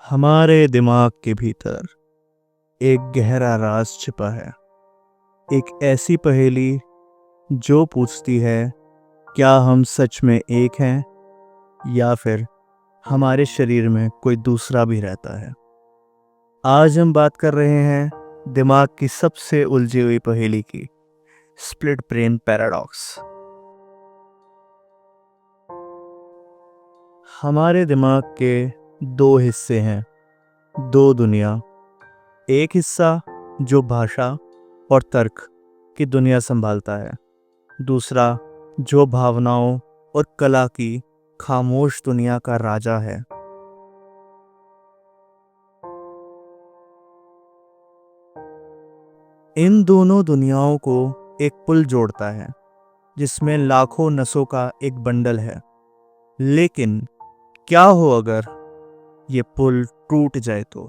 हमारे दिमाग के भीतर एक गहरा राज छिपा है। एक ऐसी पहेली जो पूछती है, क्या हम सच में एक हैं या फिर हमारे शरीर में कोई दूसरा भी रहता है। आज हम बात कर रहे हैं दिमाग की सबसे उलझी हुई पहेली की, स्प्लिट ब्रेन पैराडॉक्स। हमारे दिमाग के दो हिस्से हैं, दो दुनिया। एक हिस्सा जो भाषा और तर्क की दुनिया संभालता है, दूसरा जो भावनाओं और कला की खामोश दुनिया का राजा है। इन दोनों दुनियाओं को एक पुल जोड़ता है जिसमें लाखों नसों का एक बंडल है। लेकिन क्या हो अगर ये पुल टूट जाए तो?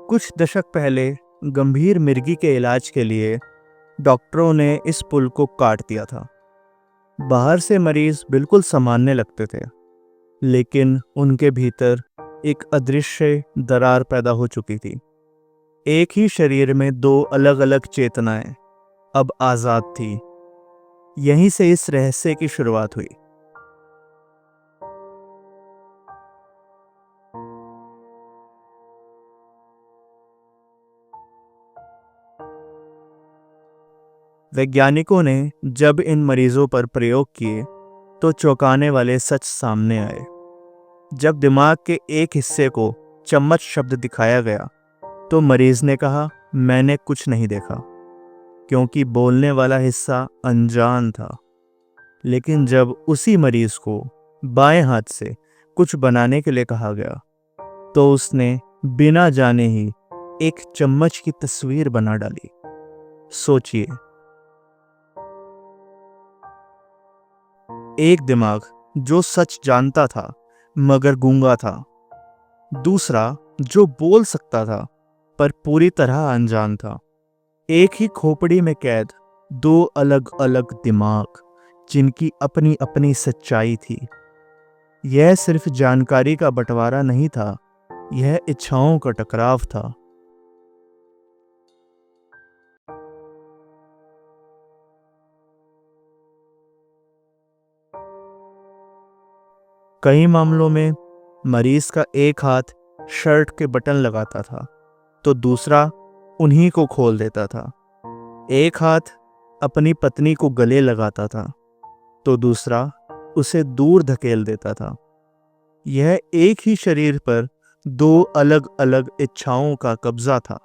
कुछ दशक पहले गंभीर मिर्गी के इलाज के लिए डॉक्टरों ने इस पुल को काट दिया था। बाहर से मरीज बिल्कुल सामान्य लगते थे, लेकिन उनके भीतर एक अदृश्य दरार पैदा हो चुकी थी। एक ही शरीर में दो अलग अलग चेतनाएं अब आजाद थी। यहीं से इस रहस्य की शुरुआत हुई। वैज्ञानिकों ने जब इन मरीजों पर प्रयोग किए तो चौंकाने वाले सच सामने आए। जब दिमाग के एक हिस्से को चम्मच शब्द दिखाया गया तो मरीज ने कहा, मैंने कुछ नहीं देखा, क्योंकि बोलने वाला हिस्सा अनजान था। लेकिन जब उसी मरीज को बाएं हाथ से कुछ बनाने के लिए कहा गया तो उसने बिना जाने ही एक चम्मच की तस्वीर बना डाली। सोचिए, एक दिमाग जो सच जानता था मगर गूंगा था, दूसरा जो बोल सकता था पर पूरी तरह अनजान था। एक ही खोपड़ी में कैद दो अलग अलग दिमाग जिनकी अपनी अपनी सच्चाई थी। यह सिर्फ जानकारी का बंटवारा नहीं था, यह इच्छाओं का टकराव था। कई मामलों में मरीज का एक हाथ शर्ट के बटन लगाता था तो दूसरा उन्हीं को खोल देता था। एक हाथ अपनी पत्नी को गले लगाता था तो दूसरा उसे दूर धकेल देता था। यह एक ही शरीर पर दो अलग अलग इच्छाओं का कब्जा था।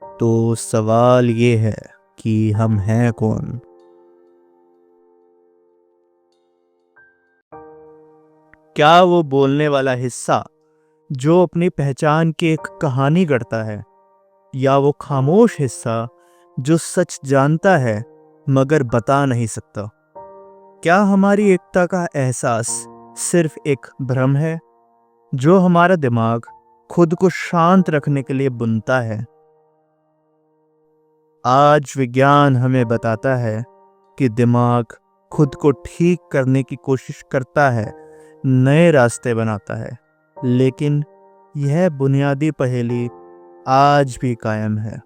तो सवाल ये है कि हम हैं कौन? क्या वो बोलने वाला हिस्सा जो अपनी पहचान की एक कहानी गढ़ता है, या वो खामोश हिस्सा जो सच जानता है मगर बता नहीं सकता? क्या हमारी एकता का एहसास सिर्फ एक भ्रम है जो हमारा दिमाग खुद को शांत रखने के लिए बुनता है? आज विज्ञान हमें बताता है कि दिमाग खुद को ठीक करने की कोशिश करता है, नए रास्ते बनाता है, लेकिन यह बुनियादी पहेली आज भी कायम है।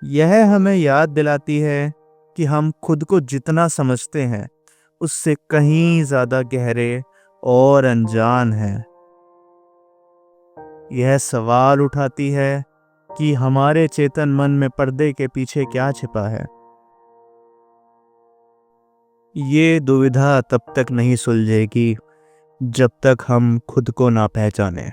यह हमें याद दिलाती है कि हम खुद को जितना समझते हैं उससे कहीं ज्यादा गहरे और अनजान हैं। यह सवाल उठाती है कि हमारे चेतन मन में पर्दे के पीछे क्या छिपा है। ये दुविधा तब तक नहीं सुलझेगी जब तक हम खुद को ना पहचानें।